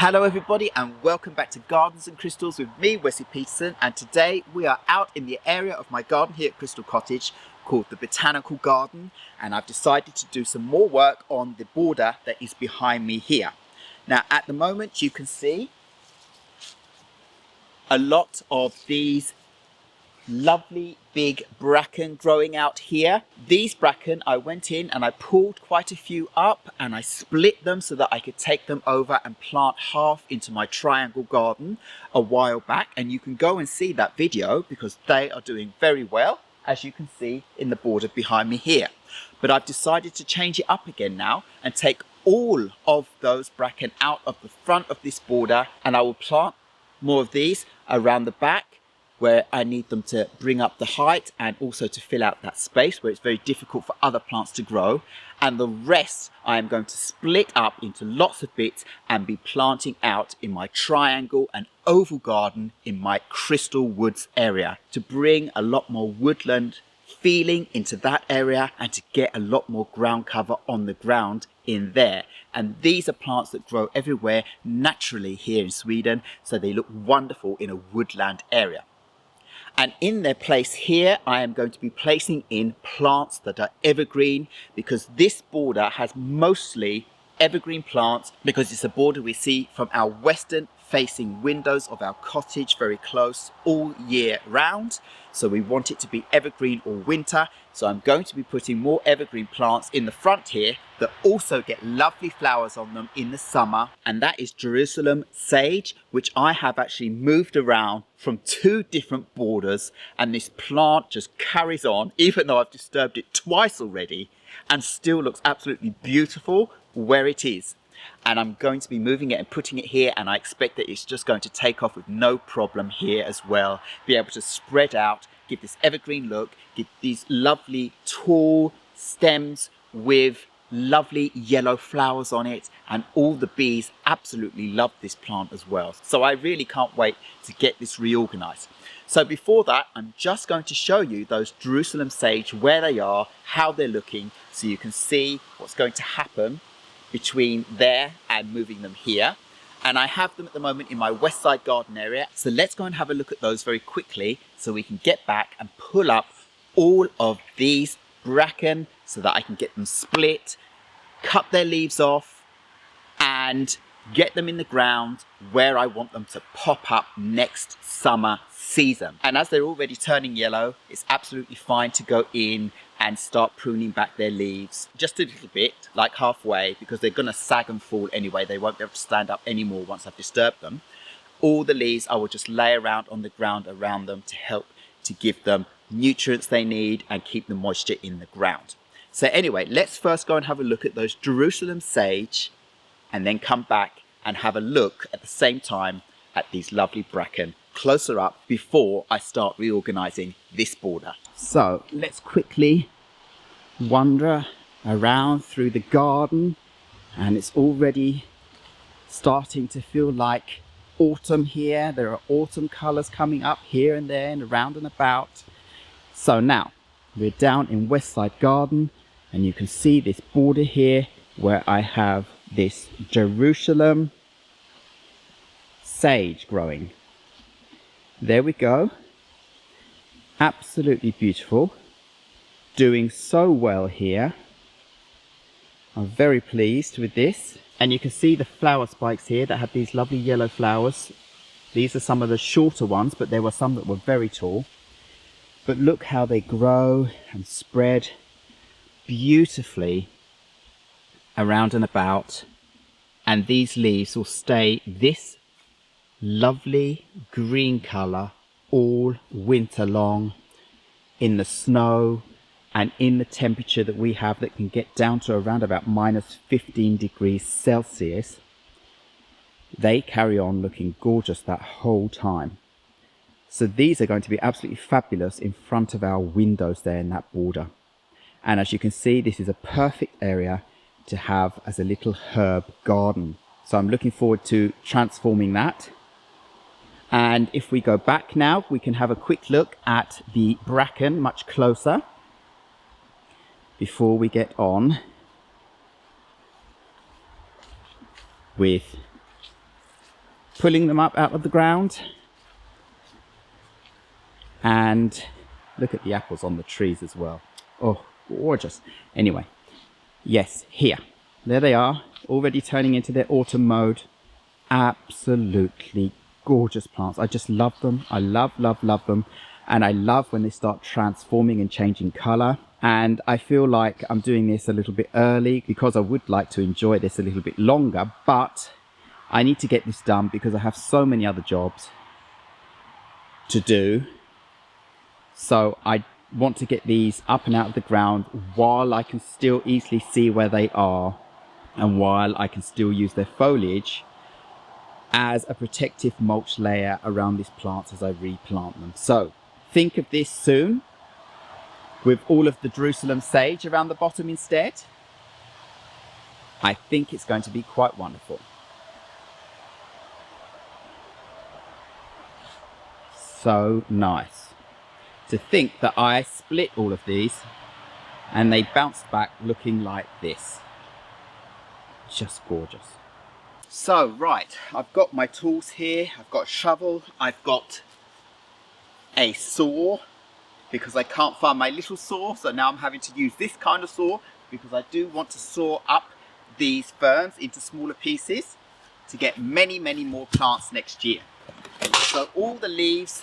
Hello everybody and welcome back to Gardens and Crystals with me, Wesley Peterson, and today we are out in the area of my garden here at Crystal Cottage called the Botanical Garden, and I've decided to do some more work on the border that is behind me here. Now at the moment you can see a lot of these lovely big bracken growing out here. These bracken, I went in and I pulled quite a few up and I split them so that I could take them over and plant half into my triangle garden a while back, and you can go and see that video because they are doing very well, as you can see in the border behind me here. But I've decided to change it up again now and take all of those bracken out of the front of this border, and I will plant more of these around the back where I need them to bring up the height and also to fill out that space where it's very difficult for other plants to grow. And the rest I am going to split up into lots of bits and be planting out in my triangle and oval garden in my Crystal Woods area to bring a lot more woodland feeling into that area and to get a lot more ground cover on the ground in there. And these are plants that grow everywhere naturally here in Sweden, so they look wonderful in a woodland area. And in their place here, I am going to be placing in plants that are evergreen, because this border has mostly evergreen plants because it's a border we see from our western facing windows of our cottage very close all year round. So we want it to be evergreen all winter. So I'm going to be putting more evergreen plants in the front here that also get lovely flowers on them in the summer. And that is Jerusalem sage, which I have actually moved around from 2 different borders. And this plant just carries on, even though I've disturbed it twice already, and still looks absolutely beautiful where it is. And I'm going to be moving it and putting it here, and I expect that it's just going to take off with no problem here as well. Be able to spread out, give this evergreen look, give these lovely tall stems with lovely yellow flowers on it, and all the bees absolutely love this plant as well. So I really can't wait to get this reorganized. So before that, I'm just going to show you those Jerusalem sage, where they are, how they're looking, so you can see what's going to happen between there and moving them here. And I have them at the moment in my west side garden area. So let's go and have a look at those very quickly so we can get back and pull up all of these bracken so that I can get them split, cut their leaves off and get them in the ground where I want them to pop up next summer season. And as they're already turning yellow, it's absolutely fine to go in and start pruning back their leaves just a little bit, like halfway, because they're going to sag and fall anyway. They won't be able to stand up anymore once I've disturbed them. All the leaves I will just lay around on the ground around them to help to give them nutrients they need and keep the moisture in the ground. So anyway, let's first go and have a look at those Jerusalem sage and then come back and have a look at the same time at these lovely bracken closer up before I start reorganizing this border. So let's quickly wander around through the garden, and it's already starting to feel like autumn here. There are autumn colors coming up here and there and around and about. So now we're down in West Side Garden, and you can see this border here where I have this Jerusalem sage growing. There we go. Absolutely beautiful. Doing so well here. I'm very pleased with this. And you can see the flower spikes here that have these lovely yellow flowers. These are some of the shorter ones, but there were some that were very tall. But look how they grow and spread beautifully around and about. And these leaves will stay this lovely green color all winter long in the snow and in the temperature that we have that can get down to around about -15 degrees Celsius. They carry on looking gorgeous that whole time. So these are going to be absolutely fabulous in front of our windows there in that border. And as you can see, this is a perfect area to have as a little herb garden. So I'm looking forward to transforming that. And if we go back now, we can have a quick look at the bracken much closer before we get on with pulling them up out of the ground. And look at the apples on the trees as well. Oh, gorgeous. Anyway, yes, here. There they are, already turning into their autumn mode. Absolutely gorgeous plants. I just love them. I love them. And I love when they start transforming and changing colour. And I feel like I'm doing this a little bit early because I would like to enjoy this a little bit longer. But I need to get this done because I have so many other jobs to do. So I want to get these up and out of the ground while I can still easily see where they are and while I can still use their foliage as a protective mulch layer around these plants as I replant them. So think of this soon with all of the Jerusalem sage around the bottom instead. I think it's going to be quite wonderful. So nice. To think that I split all of these and they bounced back looking like this. Just gorgeous. So right, I've got my tools here. I've got a shovel, I've got a saw because I can't find my little saw, so now I'm having to use this kind of saw because I do want to saw up these ferns into smaller pieces to get many more plants next year. So all the leaves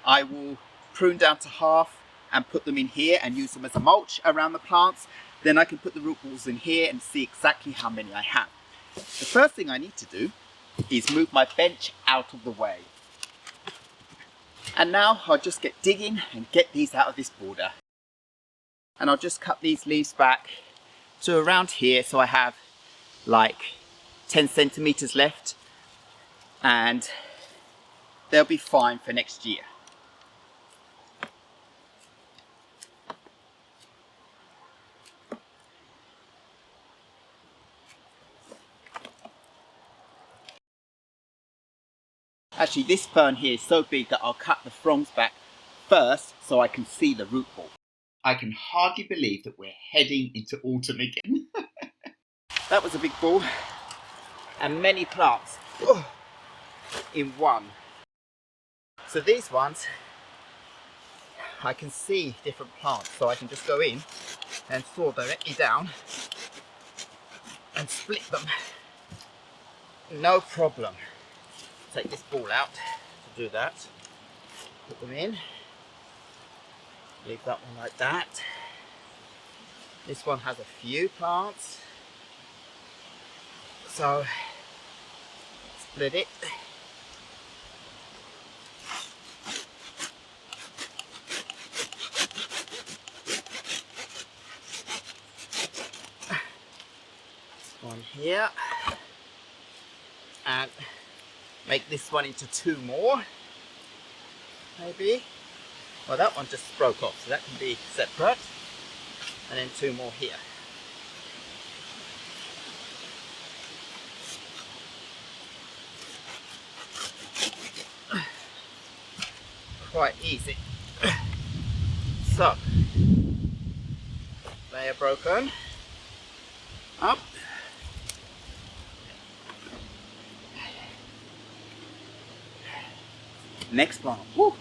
I will prune down to half and put them in here and use them as a mulch around the plants. Then I can put the root balls in here and see exactly how many I have. The first thing I need to do is move my bench out of the way. And now I'll just get digging and get these out of this border. And I'll just cut these leaves back to around here so I have like 10 centimeters left and they'll be fine for next year. Actually, this fern here is so big that I'll cut the fronds back first so I can see the root ball. I can hardly believe that we're heading into autumn again. That was a big ball and many plants in one. So these ones, I can see different plants, so I can just go in and saw directly down and split them. No problem. Take this ball out to do that. Put them in. Leave that one like that. This one has a few plants. So split it. One here. And make this one into two more, maybe. Well, that one just broke off, so that can be separate. And then two more here. Quite easy. So, they are broken. Up. Next plant. Woo.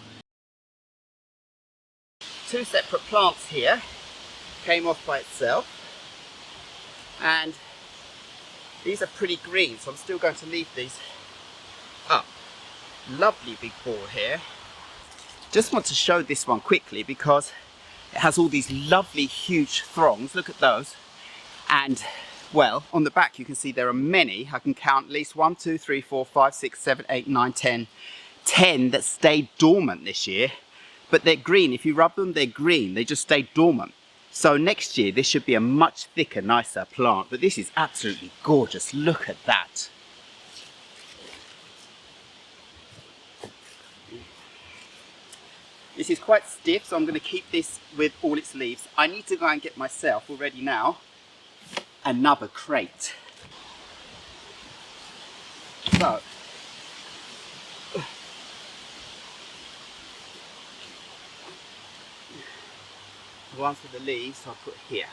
Two separate plants here came off by itself, and these are pretty green, so I'm still going to leave these up. Lovely big ball here. Just want to show this one quickly because it has all these lovely huge throngs. Look at those. And well, on the back you can see there are many. I can count at least 1, 2, 3, 4, 5, 6, 7, 8, 9, 10. 10 that stayed dormant this year, but they're green. If you rub them, they're green. They just stay dormant. So next year, this should be a much thicker, nicer plant, but this is absolutely gorgeous. Look at that. This is quite stiff, so I'm going to keep this with all its leaves. I need to go and get myself already now another crate. So, the ones with the leaves I'll put here.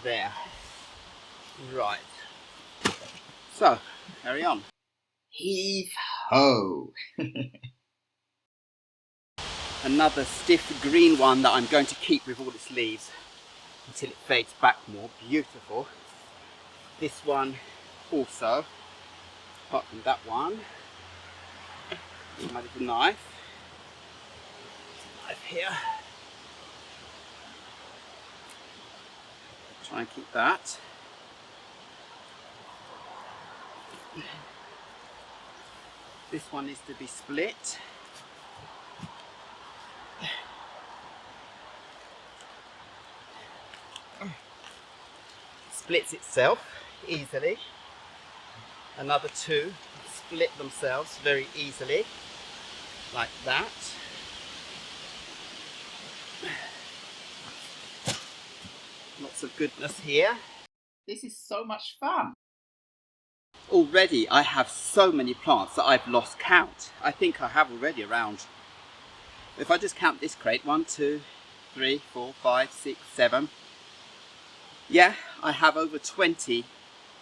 There. Right. So, carry on. Heave ho! Another stiff green one that I'm going to keep with all its leaves until it fades back more. Beautiful. This one also, apart from that one. My little knife here. Try and keep that. This one needs to be split. Splits itself easily. Another two split themselves very easily, like that. Lots of goodness here. This is so much fun. Already I have so many plants that I've lost count. I think I have already around, if I just count this crate, 1, 2, 3, 4, 5, 6, 7. Yeah, I have over 20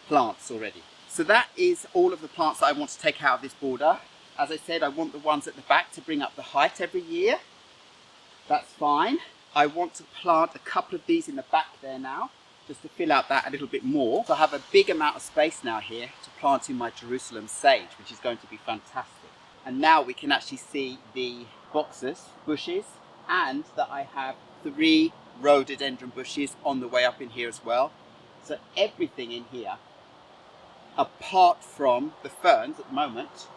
plants already. So that is all of the plants that I want to take out of this border. As I said, I want the ones at the back to bring up the height every year. That's fine. I want to plant a couple of these in the back there now, just to fill out that a little bit more. So I have a big amount of space now here to plant in my Jerusalem sage, which is going to be fantastic. And now we can actually see the boxes, bushes, and that I have 3 rhododendron bushes on the way up in here as well. So everything in here, apart from the ferns at the moment,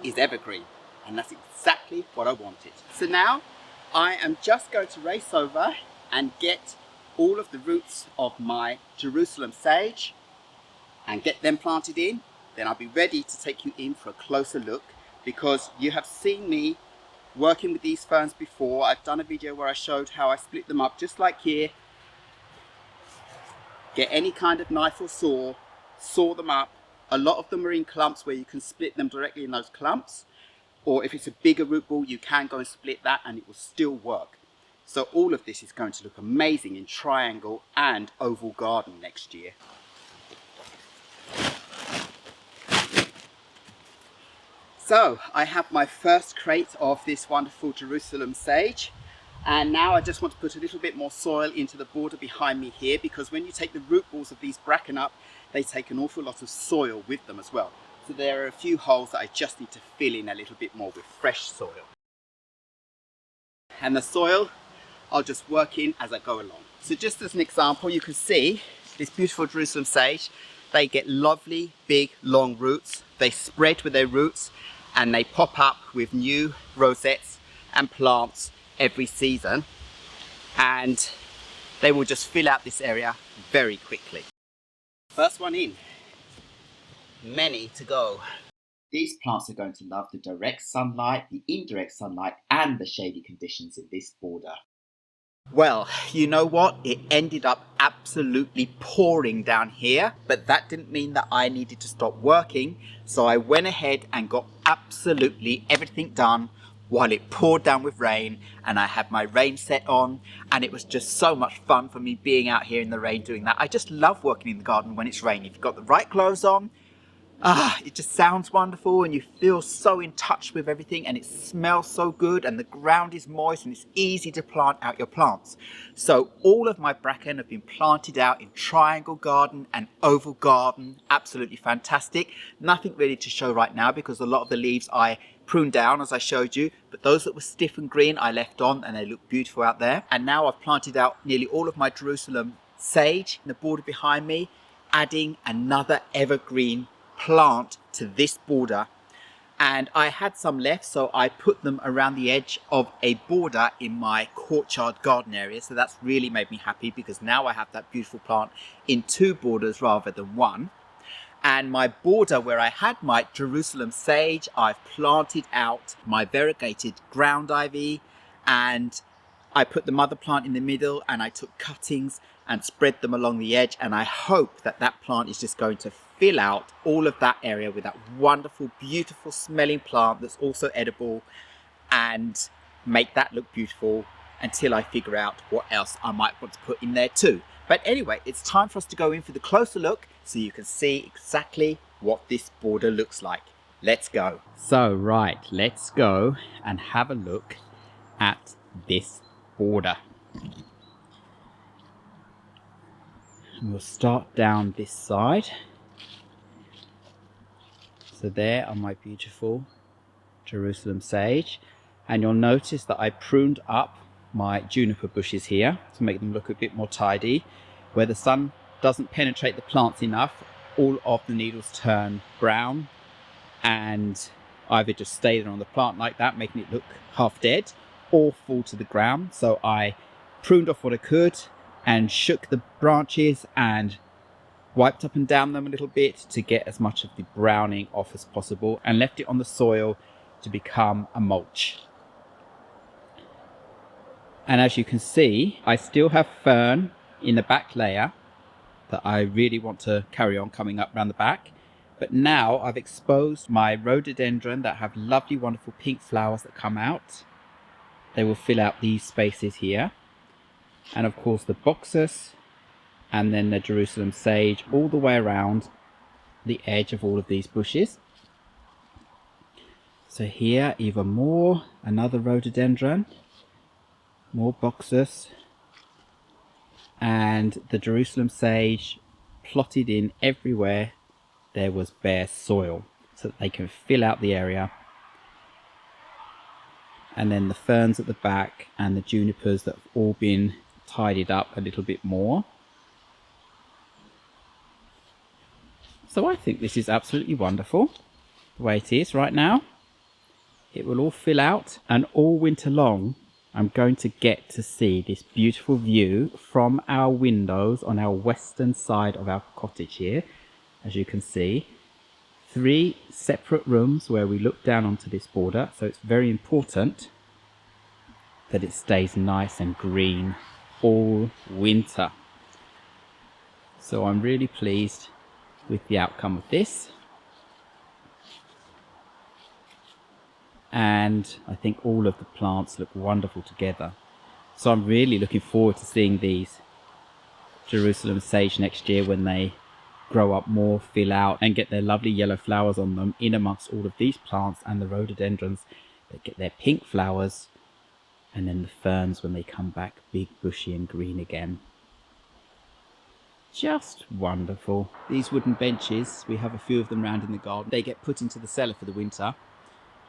is evergreen. And that's exactly what I wanted. So now I am just going to race over and get all of the roots of my Jerusalem sage and get them planted in. Then I'll be ready to take you in for a closer look, because you have seen me working with these ferns before. I've done a video where I showed how I split them up just like here. Get any kind of knife or saw them up. A lot of them are in clumps where you can split them directly in those clumps. Or if it's a bigger root ball, you can go and split that and it will still work. So all of this is going to look amazing in triangle and oval garden next year. So I have my first crate of this wonderful Jerusalem sage. And now I just want to put a little bit more soil into the border behind me here, because when you take the root balls of these bracken up, they take an awful lot of soil with them as well. So there are a few holes that I just need to fill in a little bit more with fresh soil. And the soil, I'll just work in as I go along. So just as an example, you can see this beautiful Jerusalem sage. They get lovely, big, long roots. They spread with their roots and they pop up with new rosettes and plants every season. And they will just fill out this area very quickly. First one in. Many to go. These plants are going to love the direct sunlight, the indirect sunlight, and the shady conditions in this border. Well, you know what? It ended up absolutely pouring down here, but that didn't mean that I needed to stop working. So I went ahead and got absolutely everything done while it poured down with rain, and I had my rain set on, and it was just so much fun for me being out here in the rain doing that. I just love working in the garden when it's raining. If you've got the right clothes on, it just sounds wonderful and you feel so in touch with everything, and it smells so good, and the ground is moist and it's easy to plant out your plants. So all of my bracken have been planted out in triangle garden and oval garden. Absolutely fantastic. Nothing really to show right now because a lot of the leaves I pruned down as I showed you, but those that were stiff and green I left on, and they look beautiful out there. And now I've planted out nearly all of my Jerusalem sage in the border behind me, adding another evergreen plant to this border. And I had some left, so I put them around the edge of a border in my courtyard garden area. So that's really made me happy, because now I have that beautiful plant in 2 borders rather than 1. And my border where I had my Jerusalem sage, I've planted out my variegated ground ivy, and I put the mother plant in the middle, and I took cuttings and spread them along the edge, and I hope that that plant is just going to fill out all of that area with that wonderful, beautiful smelling plant that's also edible, and make that look beautiful until I figure out what else I might want to put in there too. But anyway, it's time for us to go in for the closer look so you can see exactly what this border looks like. Let's go. So right, let's go and have a look at this border. And we'll start down this side. So there are my beautiful Jerusalem sage. And you'll notice that I pruned up my juniper bushes here to make them look a bit more tidy. Where the sun doesn't penetrate the plants enough, all of the needles turn brown and either just stay there on the plant like that, making it look half dead, or fall to the ground. So I pruned off what I could and shook the branches and wiped up and down them a little bit to get as much of the browning off as possible, and left it on the soil to become a mulch. And as you can see, I still have fern in the back layer that I really want to carry on coming up around the back. But now I've exposed my rhododendron that have lovely, wonderful pink flowers that come out. They will fill out these spaces here. And of course the boxus and then the Jerusalem sage all the way around the edge of all of these bushes. So here even more, another rhododendron, more boxus, and the Jerusalem sage plotted in everywhere there was bare soil so that they can fill out the area. And then the ferns at the back and the junipers that have all been tidied up a little bit more. So I think this is absolutely wonderful the way it is right now. It will all fill out, and all winter long I'm going to get to see this beautiful view from our windows on our western side of our cottage here. As you can see, 3 separate rooms where we look down onto this border, so it's very important that it stays nice and green all winter. So I'm really pleased with the outcome of this, and I think all of the plants look wonderful together. So I'm really looking forward to seeing these Jerusalem sage next year when they grow up more, fill out and get their lovely yellow flowers on them in amongst all of these plants, and the rhododendrons that get their pink flowers, and then the ferns when they come back big, bushy and green again. Just wonderful. These wooden benches, we have a few of them around in the garden. They get put into the cellar for the winter.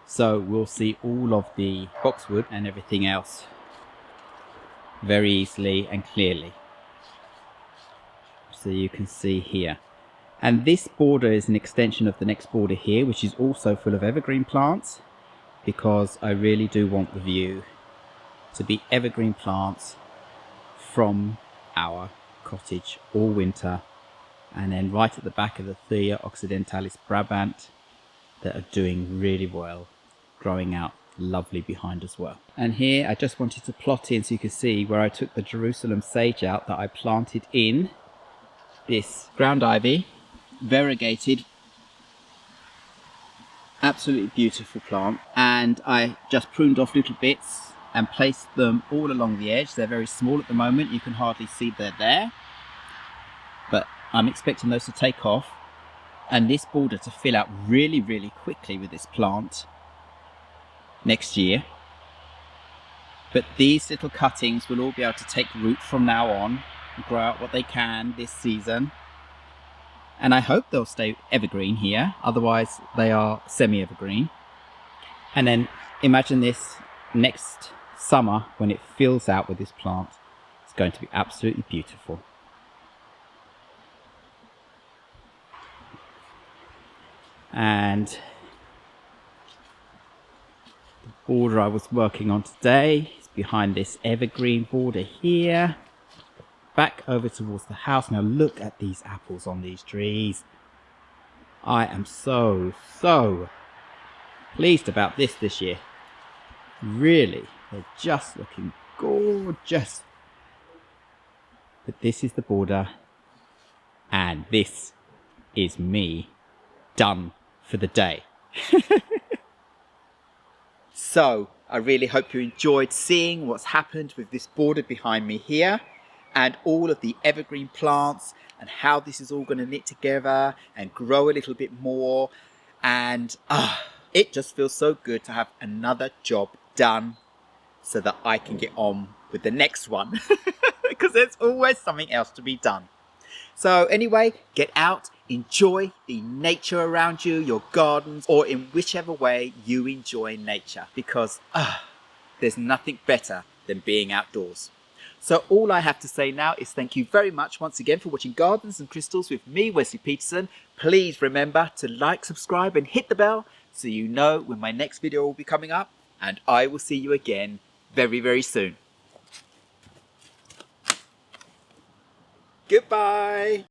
So we'll see all of the boxwood and everything else very easily and clearly. So you can see here. And this border is an extension of the next border here, which is also full of evergreen plants, because I really do want the view to be evergreen plants from our cottage all winter. And then right at the back of the Thea occidentalis Brabant that are doing really well, growing out lovely behind as well. And here I just wanted to plot in so you can see where I took the Jerusalem sage out that I planted in this ground ivy, variegated, absolutely beautiful plant, and I just pruned off little bits and placed them all along the edge. They're very small at the moment, you can hardly see they're there, but I'm expecting those to take off and this border to fill out really, really quickly with this plant next year. But these little cuttings will all be able to take root from now on and grow out what they can this season. And I hope they'll stay evergreen here, otherwise they are semi-evergreen. And then imagine this next summer when it fills out with this plant. It's going to be absolutely beautiful. And the border I was working on today is behind this evergreen border here. Back over towards the house. Now look at these apples on these trees. I am so pleased about this year. Really, they're just looking gorgeous. But this is the border, and this is me done for the day. So I really hope you enjoyed seeing what's happened with this border behind me here. and all of the evergreen plants and how this is all going to knit together and grow a little bit more. And it just feels so good to have another job done so that I can get on with the next one because there's always something else to be done. So anyway, get out, enjoy the nature around you, your gardens, or in whichever way you enjoy nature, because there's nothing better than being outdoors. So all I have to say now is thank you very much once again for watching Gardens and Crystals with me, Wesley Peterson. Please remember to like, subscribe and hit the bell so you know when my next video will be coming up, and I will see you again very, very soon. Goodbye.